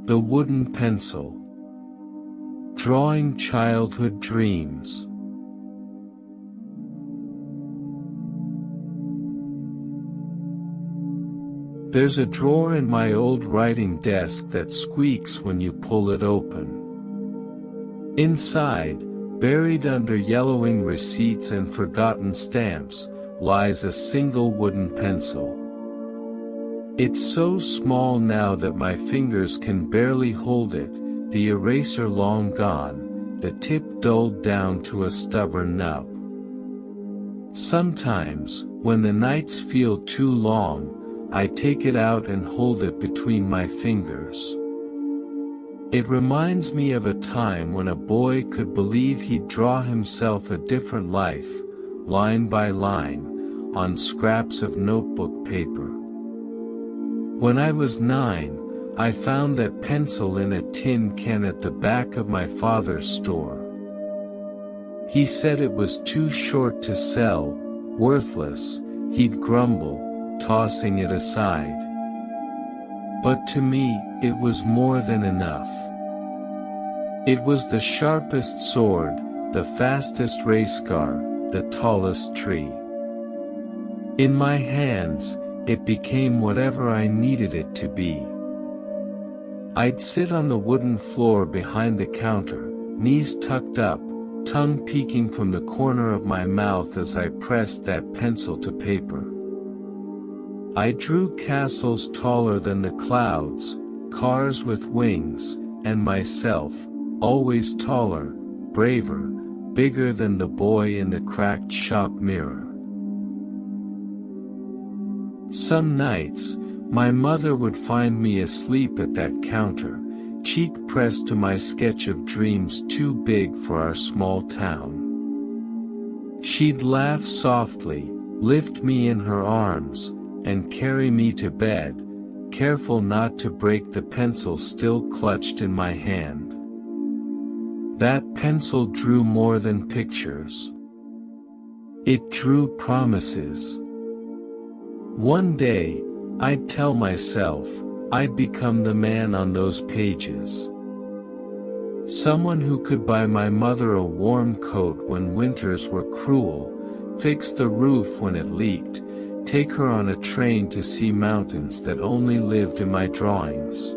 The wooden pencil. Drawing childhood dreams. There's a drawer in my old writing desk that squeaks when you pull it open. Inside, buried under yellowing receipts and forgotten stamps, lies a single wooden pencil. It's so small now that my fingers can barely hold it, the eraser long gone, the tip dulled down to a stubborn nub. Sometimes, when the nights feel too long, I take it out and hold it between my fingers. It reminds me of a time when a boy could believe he'd draw himself a different life, line by line, on scraps of notebook paper. When I was 9, I found that pencil in a tin can at the back of my father's store. He said it was too short to sell, worthless, he'd grumble, tossing it aside. But to me, it was more than enough. It was the sharpest sword, the fastest race car, the tallest tree. In my hands, it became whatever I needed it to be. I'd sit on the wooden floor behind the counter, knees tucked up, tongue peeking from the corner of my mouth as I pressed that pencil to paper. I drew castles taller than the clouds, cars with wings, and myself, always taller, braver, bigger than the boy in the cracked shop mirror. Some nights, my mother would find me asleep at that counter, cheek pressed to my sketch of dreams too big for our small town. She'd laugh softly, lift me in her arms, and carry me to bed, careful not to break the pencil still clutched in my hand. That pencil drew more than pictures. It drew promises. One day, I'd tell myself, I'd become the man on those pages. Someone who could buy my mother a warm coat when winters were cruel, fix the roof when it leaked, take her on a train to see mountains that only lived in my drawings.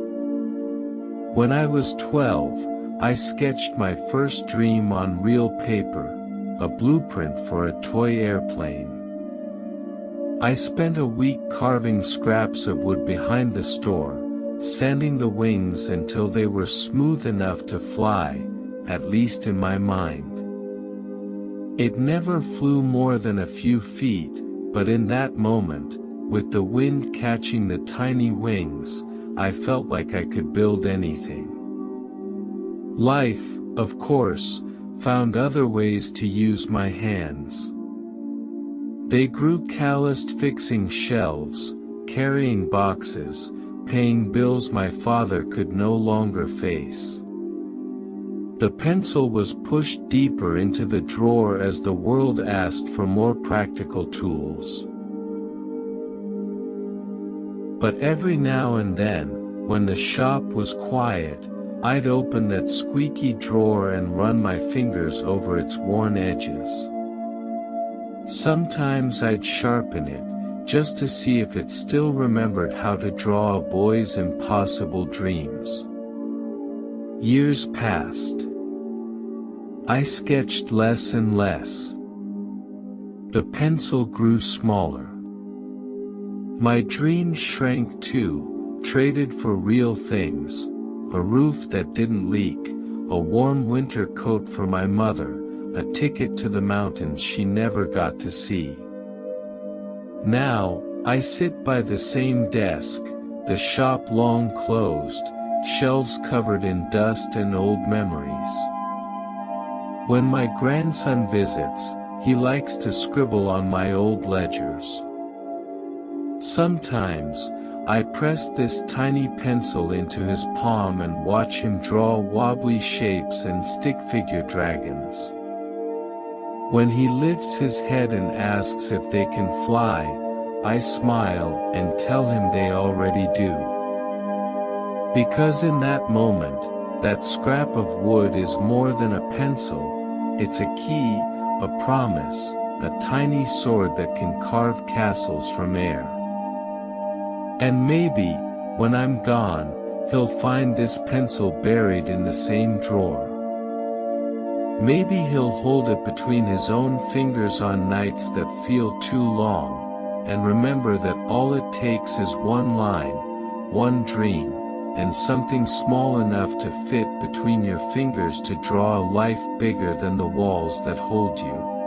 When I was 12, I sketched my first dream on real paper, a blueprint for a toy airplane. I spent a week carving scraps of wood behind the store, sanding the wings until they were smooth enough to fly, at least in my mind. It never flew more than a few feet, but in that moment, with the wind catching the tiny wings, I felt like I could build anything. Life, of course, found other ways to use my hands. They grew calloused fixing shelves, carrying boxes, paying bills my father could no longer face. The pencil was pushed deeper into the drawer as the world asked for more practical tools. But every now and then, when the shop was quiet, I'd open that squeaky drawer and run my fingers over its worn edges. Sometimes I'd sharpen it, just to see if it still remembered how to draw a boy's impossible dreams. Years passed. I sketched less and less. The pencil grew smaller. My dreams shrank too, traded for real things, a roof that didn't leak, a warm winter coat for my mother, a ticket to the mountains she never got to see. Now, I sit by the same desk, the shop long closed, shelves covered in dust and old memories. When my grandson visits, he likes to scribble on my old ledgers. Sometimes, I press this tiny pencil into his palm and watch him draw wobbly shapes and stick-figure dragons. When he lifts his head and asks if they can fly, I smile and tell him they already do. Because in that moment, that scrap of wood is more than a pencil, it's a key, a promise, a tiny sword that can carve castles from air. And maybe, when I'm gone, he'll find this pencil buried in the same drawer. Maybe he'll hold it between his own fingers on nights that feel too long, and remember that all it takes is one line, one dream, and something small enough to fit between your fingers to draw a life bigger than the walls that hold you.